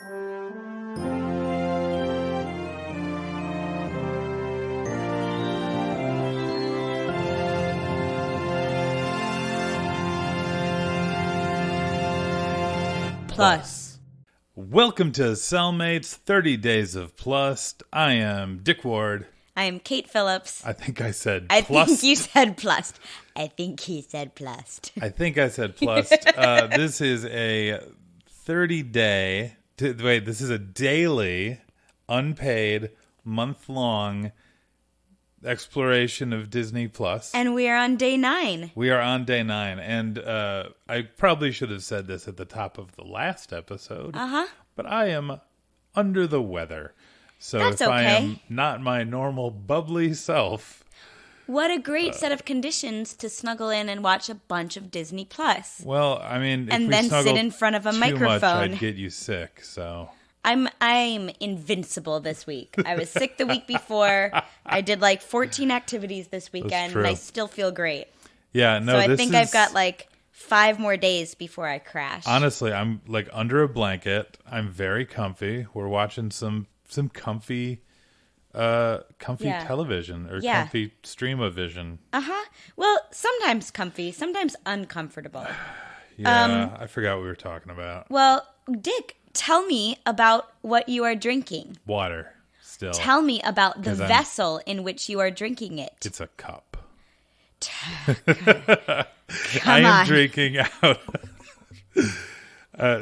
Plus. Welcome to Cellmates 30 Days of Plus. I am Dick Ward. I am Kate Phillips. I think I said I plus. think you said plus. I think he said plus. I think I said plus. This is a 30-day, this is a daily, unpaid, month-long exploration of Disney Plus. And we are on day 9. We are on day 9. And I probably should have said this at the top of the last episode. But I am under the weather. So That's if I okay. am not my normal bubbly self. What a great set of conditions to snuggle in and watch a bunch of Disney Plus. Well, I mean, if And we then snuggle sit in front of a too microphone. much, I'd get you sick, so. I'm invincible this week. I was sick the week before. I did like 14 activities this weekend, and I still feel great. Yeah, no, so I think I've got like 5 more days before I crash. Honestly, I'm like under a blanket. I'm very comfy. We're watching some comfy television or comfy stream-o-vision. Well, sometimes comfy, sometimes uncomfortable. Yeah, I forgot what we were talking about. Well, Dick, tell me about what you are drinking. Water, still. Tell me about the vessel in which you are drinking it. It's a cup. Come on. Drinking out.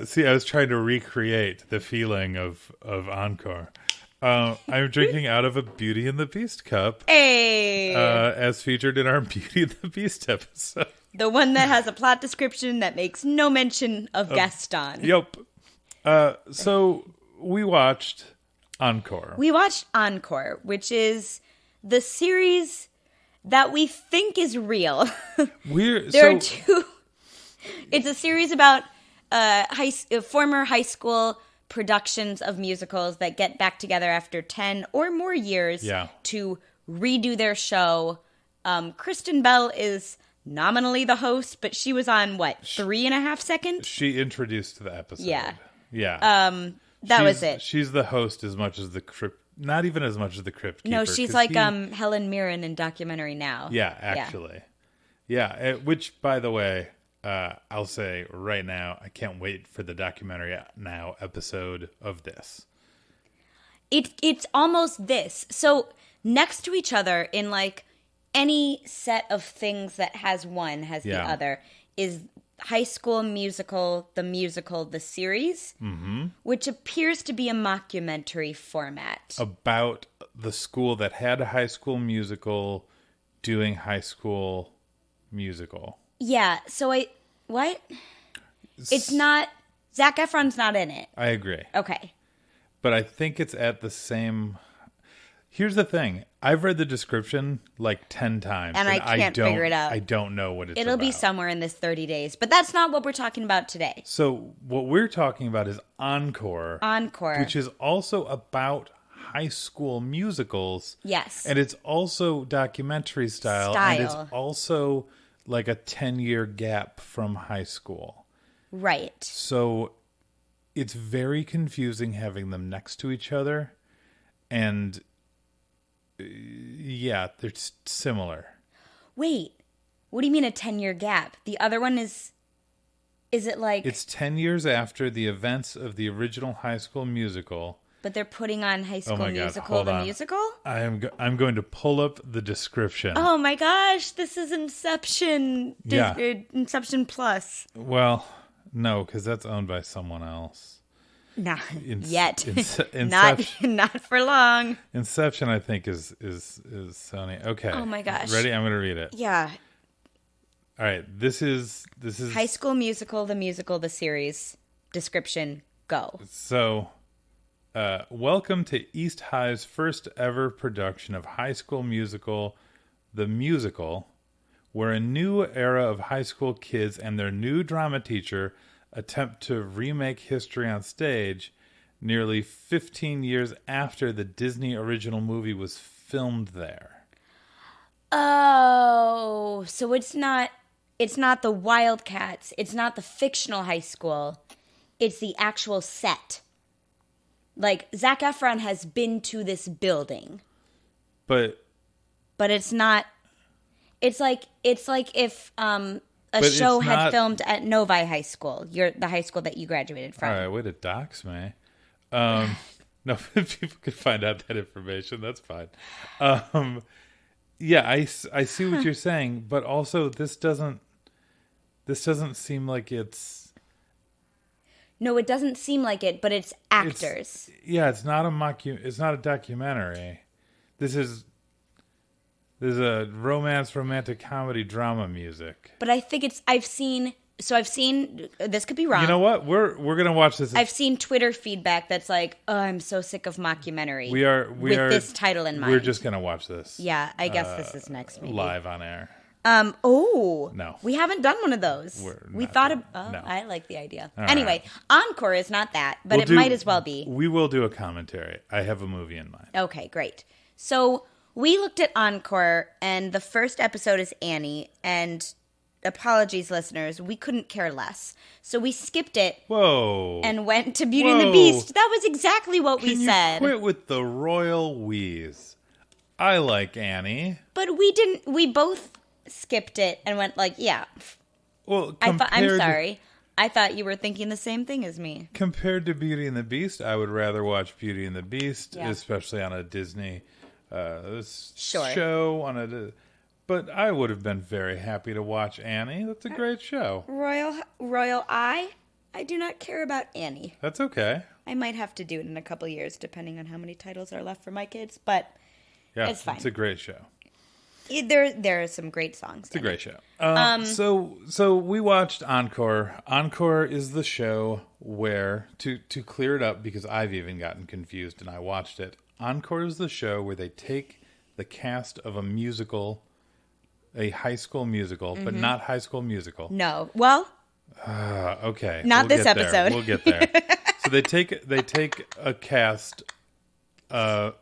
See, I was trying to recreate the feeling of Encore. I'm drinking out of a Beauty and the Beast cup. Hey! As featured in our Beauty and the Beast episode. The one that has a plot description that makes no mention of Gaston. Yep. So we watched Encore. We watched Encore, which is the series that we think is real. There are two. It's a series about former high school productions of musicals that get back together after 10 or more years to redo their show. Kristen Bell is nominally the host, but she was on, 3.5 seconds? She introduced the episode. Yeah. That was it. She's the host as much as the Crypt, not even as much as the Crypt Keeper. No, she's like Helen Mirren in Documentary Now. Yeah, actually. Yeah, which, by the way, I'll say right now, I can't wait for the Documentary Now episode of this. It's almost this. So next to each other in like any set of things that has one has the other is High School Musical, the series, which appears to be a mockumentary format. About the school that had a High School Musical doing High School Musical. Yeah, so what? It's not, Zac Efron's not in it. I agree. Okay. But I think it's at the same... Here's the thing. I've read the description like 10 times. And I can't figure it out. I don't know what it's It'll about. be somewhere in this 30 days. But that's not what we're talking about today. So what we're talking about is Encore. Encore. Which is also about high school musicals. Yes. And it's also documentary style. And it's also like a 10-year gap from high school. Right. So it's very confusing having them next to each other. And... yeah, they're similar. Wait, what do you mean a 10-year gap? The other one is it like... It's 10 years after the events of the original High School Musical. But they're putting on High School Musical, hold the on. musical? I'm going to pull up the description. Oh my gosh, this is Inception. Inception Plus. Well, no, because that's owned by someone else. Not yet. Inception. Not for long. Inception, I think, is Sony. Okay. Oh my gosh. Ready? I'm going to read it. Yeah. All right. This is High School Musical, the series. Description, go. So, welcome to East High's first ever production of High School Musical, the musical, where a new era of high school kids and their new drama teacher attempt to remake history on stage nearly 15 years after the Disney original movie was filmed there. Oh, so it's not the Wildcats, it's not the fictional high school, it's the actual set. Like, Zac Efron has been to this building. But it's not... It's like if a show had filmed at Novi High School, the high school that you graduated from. All right, way to dox me. No, people can find out that information. That's fine. Yeah, I see what you're saying, but also this doesn't seem like it's. No, it doesn't seem like it, but it's actors. It's not it's not a documentary. This is a romantic comedy drama music. But I think I've seen this could be wrong. You know what? We're gonna watch this. I've seen Twitter feedback that's like, "Oh, I'm so sick of mockumentary." We are this title in mind. We're just gonna watch this. Yeah, I guess this is next, maybe live on air. No, we haven't done one of those. We thought of. Oh, no. I like the idea. All anyway, right. Encore is not that, but it might as well be. We will do a commentary. I have a movie in mind. Okay, great. So we looked at Encore, and the first episode is Annie, and. Apologies, listeners. We couldn't care less. So we skipped it. Whoa. And went to Beauty and the Beast. That was exactly what we said. You quit with the royal wheeze. I like Annie. But we didn't. We both skipped it and went like, yeah. Well, I'm sorry. I thought you were thinking the same thing as me. Compared to Beauty and the Beast, I would rather watch Beauty and the Beast, especially on a Disney show. But I would have been very happy to watch Annie. That's a great show. Royal Eye? I do not care about Annie. That's okay. I might have to do it in a couple years, depending on how many titles are left for my kids. But it's fine. It's a great show. There are some great songs. It's a great show. So we watched Encore. Encore is the show where, to clear it up, because I've even gotten confused and I watched it. Encore is the show where they take the cast of a musical... A High School Musical, but not High School Musical. No. Well, okay. Not this episode. We'll get there. So they take a cast. Go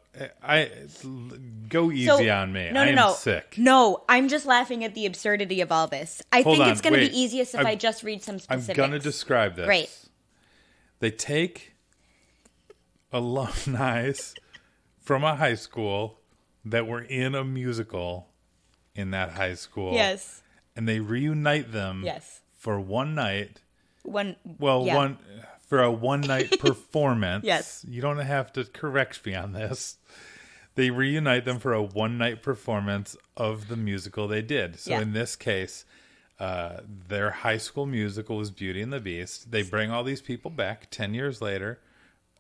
easy on me. I am sick. No, I'm just laughing at the absurdity of all this. I think it's going to be easiest if I just read some specifics. I'm going to describe this. Great. They take alumni from a high school that were in a musical in that high school. Yes. And they reunite them for one night. For a one-night performance. Yes. You don't have to correct me on this. They reunite them for a one-night performance of the musical they did. So in this case, their high school musical was Beauty and the Beast. They bring all these people back 10 years later,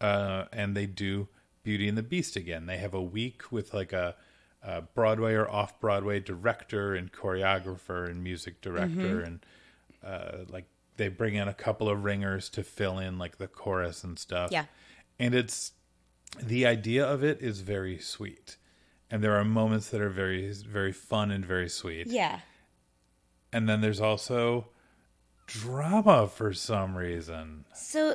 and they do Beauty and the Beast again. They have a week with like a Broadway or off-Broadway director and choreographer and music director, and they bring in a couple of ringers to fill in like the chorus and stuff. Yeah. And the idea of it is very sweet. And there are moments that are very, very fun and very sweet. Yeah. And then there's also drama for some reason. So,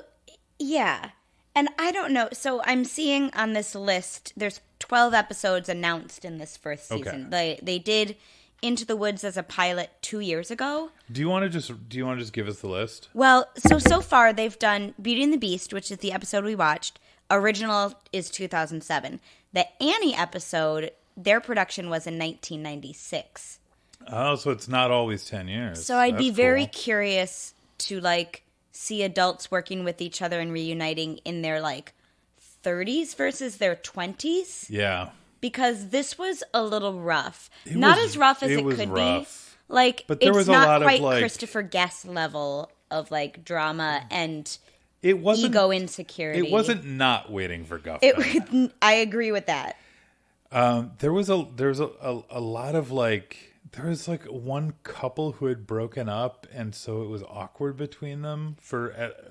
yeah. And I don't know. So I'm seeing on this list, there's 12 episodes announced in this first season. Okay. They did Into the Woods as a pilot 2 years ago. Do you want to just give us the list? Well, so far they've done Beauty and the Beast, which is the episode we watched. Original is 2007. The Annie episode, their production was in 1996. Oh, so it's not always 10 years. So I'd be very curious to see adults working with each other and reuniting in their 30s versus their 20s. Yeah. Because this was a little rough. Not as rough as it could rough. Be. But there was it's not a lot quite of Christopher Guest level of drama and it wasn't, ego insecurity. It wasn't not Waiting for Guffman. I agree with that. There was a lot of there was one couple who had broken up, and so it was awkward between them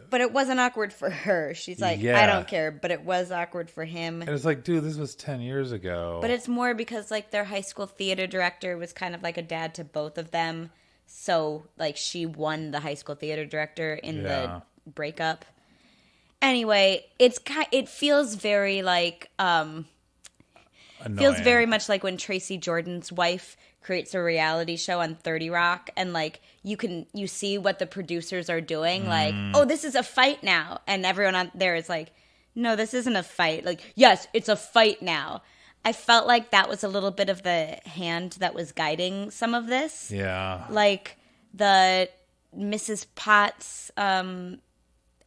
but it wasn't awkward for her. She's like, I don't care, but it was awkward for him. And it's like, dude, this was 10 years ago. But it's more because their high school theater director was kind of like a dad to both of them. So she won the high school theater director in the breakup. Anyway, it feels very feels very much like when Tracy Jordan's wife creates a reality show on 30 Rock, and you see what the producers are doing, oh, this is a fight now, and everyone on there is like, no, this isn't a fight. Like, yes, it's a fight now. I felt like that was a little bit of the hand that was guiding some of this. Yeah. Like the Mrs. Potts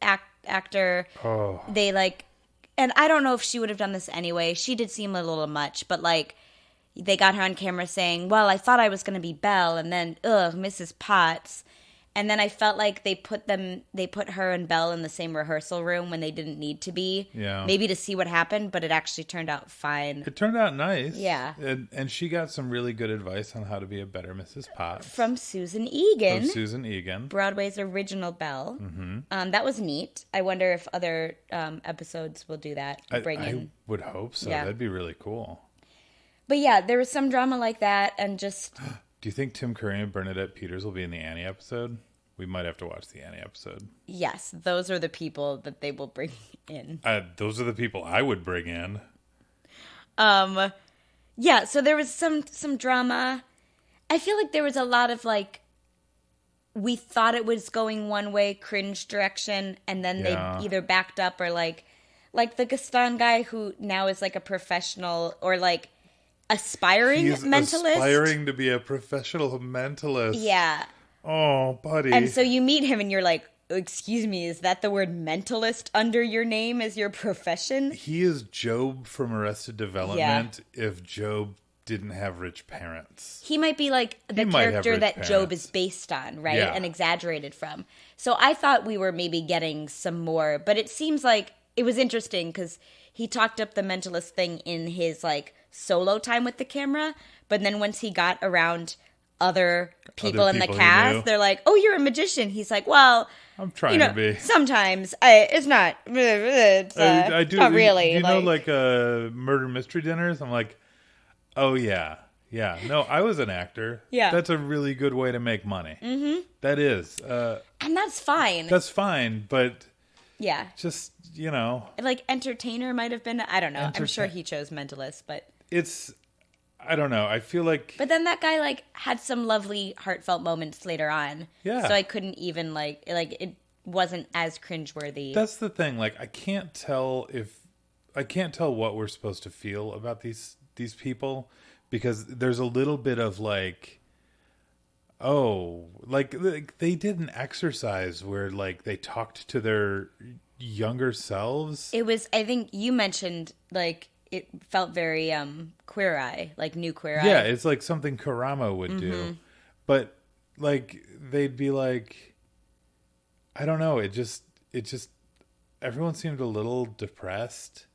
actor, they like, and I don't know if she would have done this anyway. She did seem a little much, but like they got her on camera saying, well, I thought I was going to be Belle, and then, Mrs. Potts. And then I felt like they put her and Belle in the same rehearsal room when they didn't need to be. Yeah. Maybe to see what happened, but it actually turned out fine. It turned out nice. Yeah. And she got some really good advice on how to be a better Mrs. Potts. From Susan Egan. Broadway's original Belle. Mm-hmm. That was neat. I wonder if other episodes will do that. I would hope so. Yeah. That'd be really cool. But yeah, there was some drama like that, and just... Do you think Tim Curry and Bernadette Peters will be in the Annie episode? We might have to watch the Annie episode. Yes, those are the people that they will bring in. Those are the people I would bring in. Yeah, so there was some drama. I feel like there was a lot of like, we thought it was going one way, cringe direction, and then they either backed up or like the Gaston guy who now is like a professional or like aspiring mentalist. Aspiring to be a professional mentalist. Yeah. Oh, buddy. And so you meet him and you're like, excuse me, is that the word mentalist under your name as your profession? He is Job from Arrested Development if Job didn't have rich parents. He might be like the character that Job is based on, right? Yeah. And exaggerated from. So I thought we were maybe getting some more, but it seems like it was interesting because he talked up the mentalist thing in his like solo time with the camera, but then once he got around other people in the cast, they're like, "Oh, you're a magician." He's like, "Well, I'm trying to be. Sometimes it's not. It's I do, not really." You know, like murder mystery dinners. I'm like, oh yeah. No, I was an actor. Yeah, that's a really good way to make money. Mm-hmm. That is, and that's fine. That's fine, but yeah, just like entertainer might have been. I don't know. I'm sure he chose mentalist, but it's. I don't know. I feel like... But then that guy, like, had some lovely, heartfelt moments later on. Yeah. So I couldn't even, like, it wasn't as cringeworthy. That's the thing. Like, I can't tell what we're supposed to feel about these people, because there's a little bit of, like, like they did an exercise where, like, they talked to their younger selves. It was, I think you mentioned, like... It felt very Queer Eye, like new Queer Eye. Yeah, it's like something Karamo would do. But like they'd be like, I don't know, it just everyone seemed a little depressed,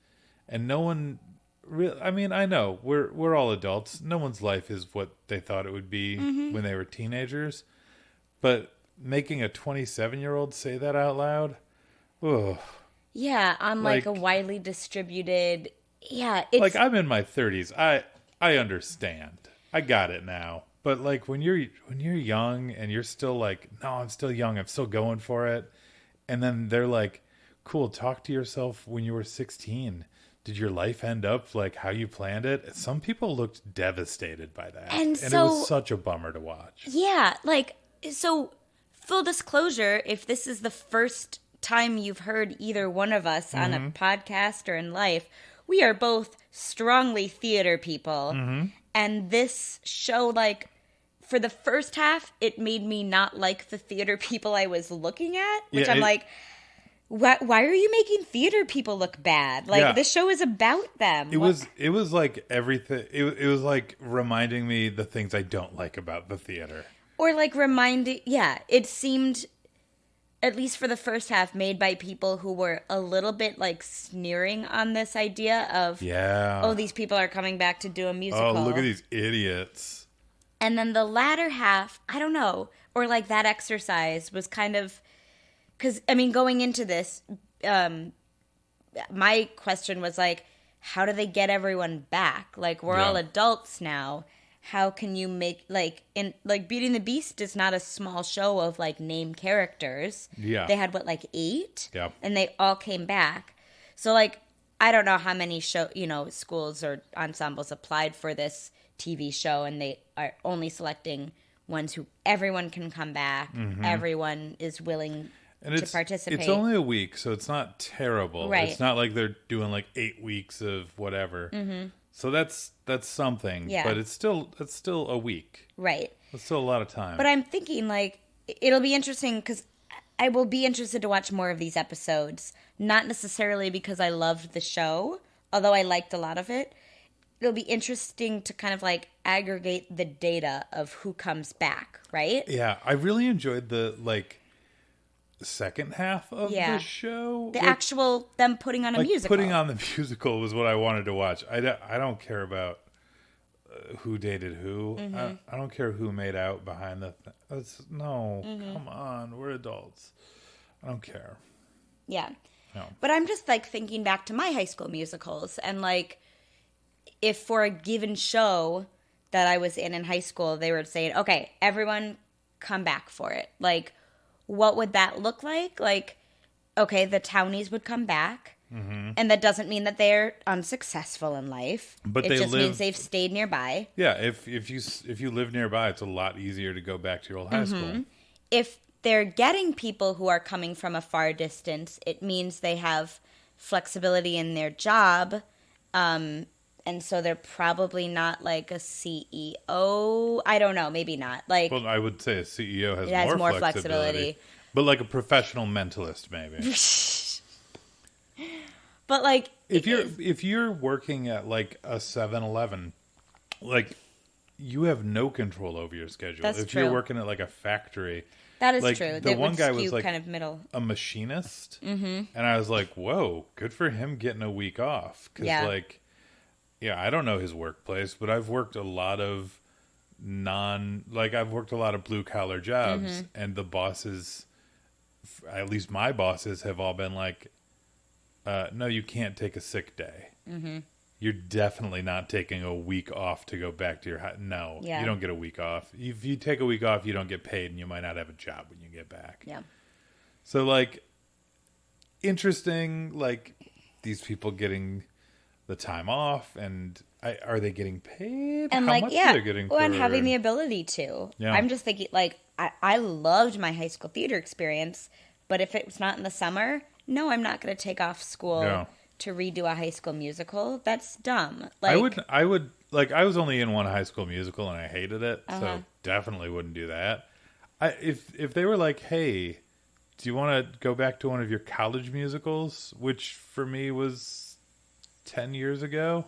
and no one really, I mean, I know we're all adults. No one's life is what they thought it would be when they were teenagers. But making a 27-year-old say that out loud, ugh. Yeah, on like a widely distributed. Yeah, it's... Like, I'm in my 30s. I understand. I got it now. But like when you're young and you're still like, no, I'm still young. I'm still going for it. And then they're like, cool, talk to yourself when you were 16. Did your life end up like how you planned it? Some people looked devastated by that. And it was such a bummer to watch. Yeah, like, so full disclosure, if this is the first time you've heard either one of us on a podcast or in life, we are both strongly theater people. And this show, like, for the first half, it made me not like the theater people I was looking at. Which I'm like, why are you making theater people look bad? Like, this show is about them. It was like everything. It was like reminding me the things I don't like about the theater. Or like it seemed... at least for the first half, made by people who were a little bit, like, sneering on this idea of, these people are coming back to do a musical. Oh, look at these idiots. And then the latter half, I don't know, or, like, that exercise was kind of, because, I mean, going into this, my question was, like, how do they get everyone back? Like, we're all adults now. How can you make, like, Beauty and the Beast is not a small show of, like, name characters. Yeah. They had, 8? Yeah. And they all came back. So, like, I don't know how many schools or ensembles applied for this TV show, and they are only selecting ones who everyone can come back. Everyone is willing and to participate. It's only a week, so it's not terrible. Right. It's not like they're doing like 8 weeks of whatever. Mm-hmm. So that's something. Yeah. But it's still a week. Right. It's still a lot of time. But I'm thinking like it'll be interesting because I will be interested to watch more of these episodes. Not necessarily because I loved the show, although I liked a lot of it. It'll be interesting to kind of like aggregate the data of who comes back, right? Yeah, I really enjoyed the like second half of the show. The actual them putting on a musical. Putting on the musical was what I wanted to watch. I don't care about who dated who. Mm-hmm. I don't care who made out behind the come on, we're adults. I don't care. Yeah. No. But I'm just like thinking back to my high school musicals and like if for a given show that I was in high school, they were saying, okay, everyone come back for it. Like, what would that look like? Like, okay, the townies would come back. Mm-hmm. And that doesn't mean that they're unsuccessful in life. But it just means they've stayed nearby. Yeah, if you live nearby, it's a lot easier to go back to your old high school. If they're getting people who are coming from a far distance, it means they have flexibility in their job. And so they're probably not like a CEO. I don't know, maybe not. Like, well, I would say a CEO has more flexibility. But like a professional mentalist, maybe. But like, if you're working at like a 7-Eleven, like you have no control over your schedule. That's if true. You're working at like a factory, that is like, true. The they one guy was like kind of middle. a machinist, and I was like, "Whoa, good for him getting a week off." Because I don't know his workplace, but I've worked a lot of I've worked a lot of blue collar jobs, and the bosses, at least my bosses, have all been like, "No, you can't take a sick day. You're definitely not taking a week off to go back to your house. No, you don't get a week off. If you take a week off, you don't get paid, and you might not have a job when you get back." Yeah. So, like, interesting, like, these people getting the time off, and are they getting paid? And how like, much are they getting and having the ability to. Yeah. I'm just thinking, like, I loved my high school theater experience, but if it's not in the summer, no, I'm not going to take off school to redo a High School Musical. That's dumb. Like, I would like, I was only in one High School Musical, and I hated it, so definitely wouldn't do that. If they were like, hey, do you want to go back to one of your college musicals, which for me was 10 years ago?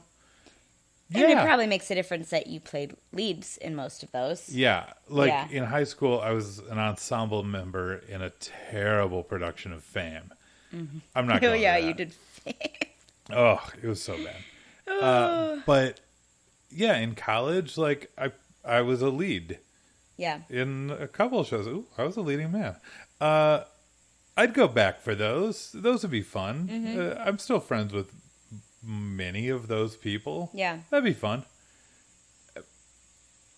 And it probably makes a difference that you played leads in most of those. Yeah. In high school, I was an ensemble member in a terrible production of Fame. Mm-hmm. I'm not going to that. You did Fame. Oh, it was so bad. But, yeah, in college, like, I was a lead. Yeah. In a couple of shows. Ooh, I was a leading man. I'd go back for those. Those would be fun. Mm-hmm. I'm still friends with many of those people. Yeah. That'd be fun.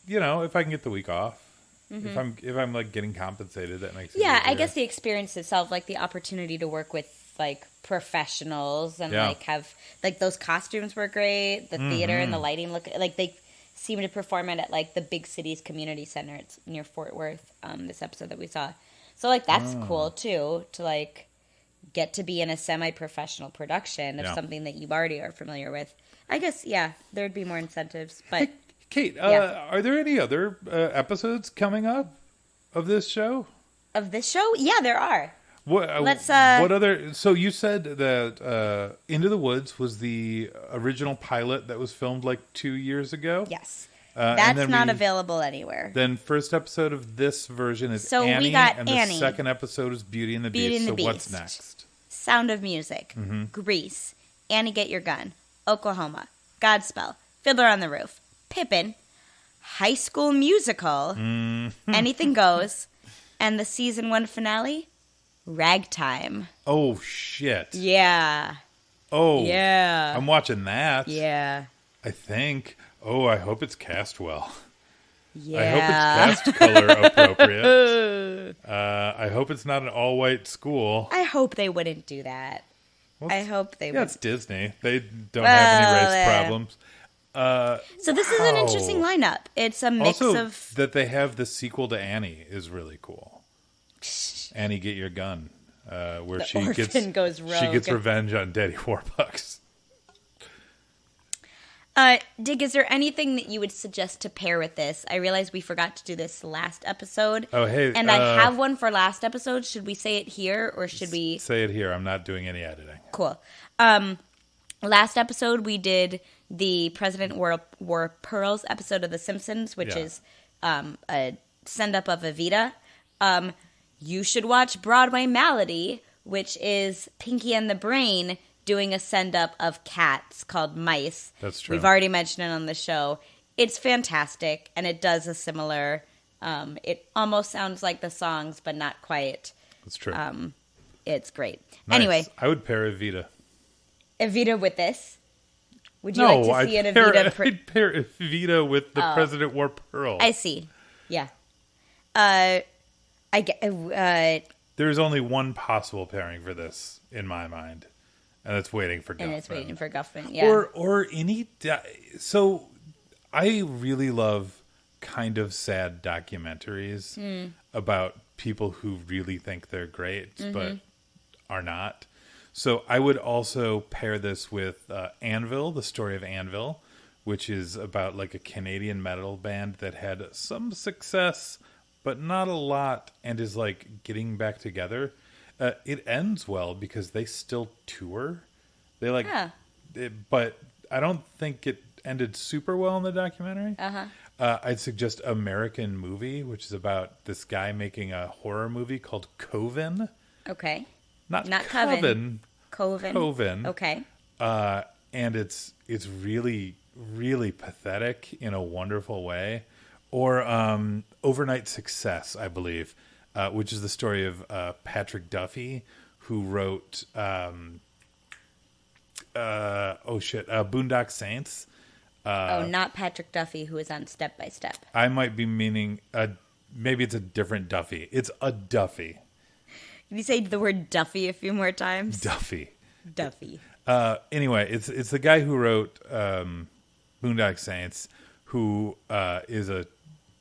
You know, if I can get the week off. Mm-hmm. If I'm like getting compensated, that makes it easier. I guess the experience itself, like the opportunity to work with like professionals and like have like those costumes were great. The theater and the lighting look like they seem to perform it at like the Big Cities Community Center. It's near Fort Worth. This episode that we saw, so like that's cool too to like get to be in a semi-professional production of something that you already are familiar with. I guess there'd be more incentives, but. Hey, Kate, are there any other episodes coming up of this show? Of this show? Yeah, there are. What other? So you said that Into the Woods was the original pilot that was filmed like 2 years ago? Yes. That's not available anywhere. Then first episode of this version is Annie, we got and Annie. The second episode is Beauty and the Beast. So what's next? Sound of Music, Grease, Annie Get Your Gun, Oklahoma, Godspell, Fiddler on the Roof, Pippin, High School Musical, Anything Goes, and the season 1 finale, Ragtime. Oh, shit. Yeah. Oh. Yeah. I'm watching that. Yeah. I think. Oh, I hope it's cast well. Yeah. I hope it's cast color appropriate. I hope it's not an all-white school. I hope they wouldn't do that. Well, I hope they would. Yeah, it's Disney. They don't have any race problems. So this is an interesting lineup. It's a mix of... that they have the sequel to Annie is really cool. Annie, Get Your Gun. where the she orphan goes rogue. She gets revenge on Daddy Warbucks. Dig, is there anything that you would suggest to pair with this? I realize we forgot to do this last episode. Oh, hey. And I have one for last episode. Should we say it here or should we... Say it here. I'm not doing any editing. Cool. Last episode, we did the President Wore Pearls episode of The Simpsons, which is a send-up of Evita. You should watch Broadway Malady, which is Pinky and the Brain doing a send-up of Cats called Mice. That's true. We've already mentioned it on the show. It's fantastic, and it does a similar... it almost sounds like the songs, but not quite. That's true. It's great. Nice. Anyway. I would pair Evita. Evita with this? Would you like to see an Evita? I'd pair Evita with the President Wore Pearl. I see. Yeah. There's only one possible pairing for this in my mind, and it's Waiting for Guffman. And it's Waiting for Guffman. Yeah. Or any. So I really love kind of sad documentaries about people who really think they're great but are not. So I would also pair this with Anvil, the story of Anvil, which is about like a Canadian metal band that had some success, but not a lot, and is like getting back together. It ends well because they still tour. They but I don't think it ended super well in the documentary. I'd suggest American Movie, which is about this guy making a horror movie called Coven. Okay. Not Coven. Coven. Okay. And it's really, really pathetic in a wonderful way. Or Overnight Success, I believe, which is the story of Patrick Duffy, who wrote Boondock Saints. Not Patrick Duffy, who is on Step by Step. I might be meaning maybe it's a different Duffy. It's a Duffy. Can you say the word Duffy a few more times? Duffy. Anyway, it's the guy who wrote Boondock Saints, who is a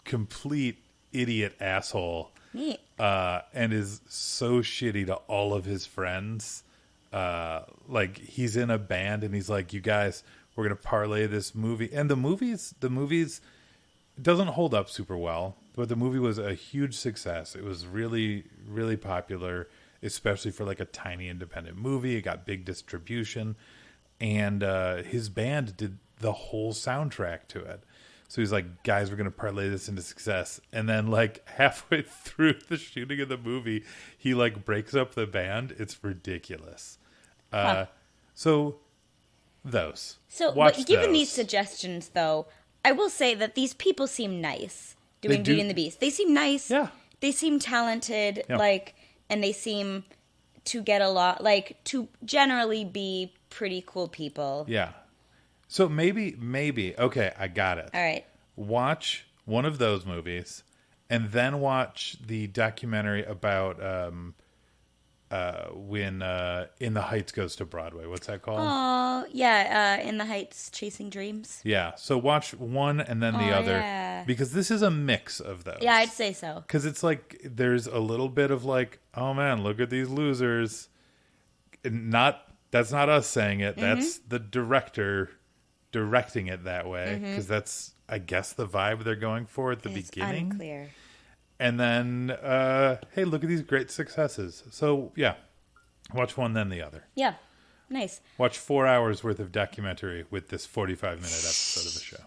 complete idiot asshole. Neat. And is so shitty to all of his friends. Like he's in a band and he's like, you guys, we're going to parlay this movie. And the movies it doesn't hold up super well, but the movie was a huge success. It was really, really popular, especially for like a tiny independent movie. It got big distribution, and his band did the whole soundtrack to it. So he's like, guys, we're going to parlay this into success. And then like halfway through the shooting of the movie, he like breaks up the band. It's ridiculous. So those. So given these suggestions, though, I will say that these people seem nice doing Beauty and the Beast. They seem nice. Yeah. They seem talented, and they seem to get a lot, to generally be pretty cool people. Yeah. So maybe, okay, I got it. All right. Watch one of those movies, and then watch the documentary about when In the Heights goes to Broadway. What's that called? Oh, yeah, In the Heights, Chasing Dreams. Yeah, so watch one and then the other, because this is a mix of those. Yeah, I'd say so. Because it's like, there's a little bit of like, oh man, look at these losers. That's not us saying it, that's the director directing it that way, because that's, I guess, the vibe they're going for at the beginning. It's unclear. And then, hey, look at these great successes. So, yeah, watch one, then the other. Yeah, nice. Watch 4 hours worth of documentary with this 45-minute episode of the show.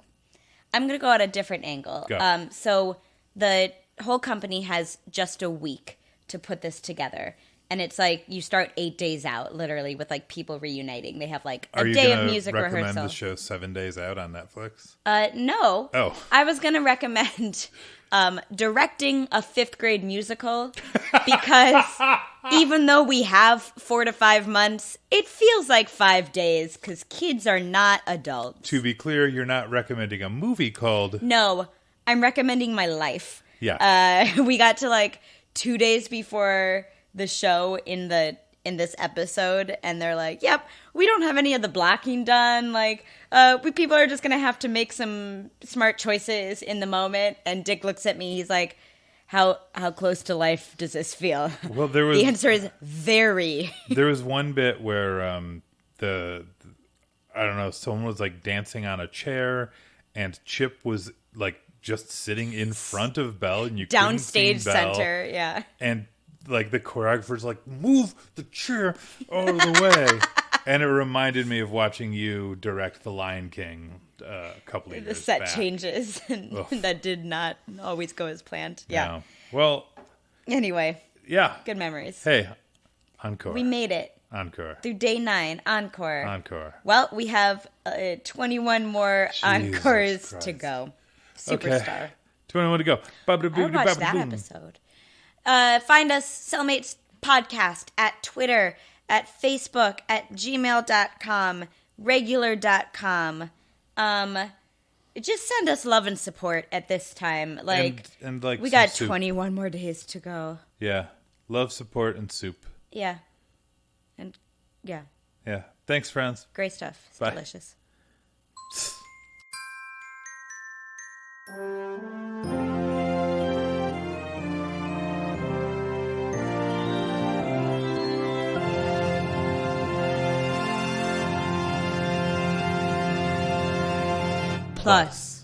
I'm going to go at a different angle. Go. So the whole company has just a week to put this together. And it's like you start 8 days out, literally, with like people reuniting. They have like a day of music rehearsal. Are you going to recommend the show 7 Days Out on Netflix? No. Oh. I was going to recommend directing a 5th grade musical, because even though we have 4 to 5 months, it feels like 5 days because kids are not adults. To be clear, you're not recommending a movie called... No, I'm recommending my life. Yeah. We got to like 2 days before the show in this episode, and they're like, yep, we don't have any of the blocking done, like people are just gonna have to make some smart choices in the moment. And Dick looks at me, he's like, how close to life does this feel? Well, the answer is very. There was one bit where I don't know, someone was like dancing on a chair, and Chip was like just sitting in front of Belle, and you downstage couldn't see Belle, center, yeah. And like the choreographer's like, move the chair out of the way. And it reminded me of watching you direct The Lion King a couple of years back. The set changes, and that did not always go as planned. Yeah. No. Well. Anyway. Yeah. Good memories. Hey, Encore. We made it. Encore. Through day 9. Encore. Encore. Well, we have 21 more encores to go. Superstar. Okay. 21 to go. I watched that episode. Find us, Cellmates Podcast, at Twitter, at Facebook, at gmail.com, regular.com. Just send us love and support at this time. And like we got 21 more days to go. Yeah. Love, support, and soup. Yeah. And yeah. Yeah. Thanks, friends. Great stuff. It's Bye. delicious. Plus.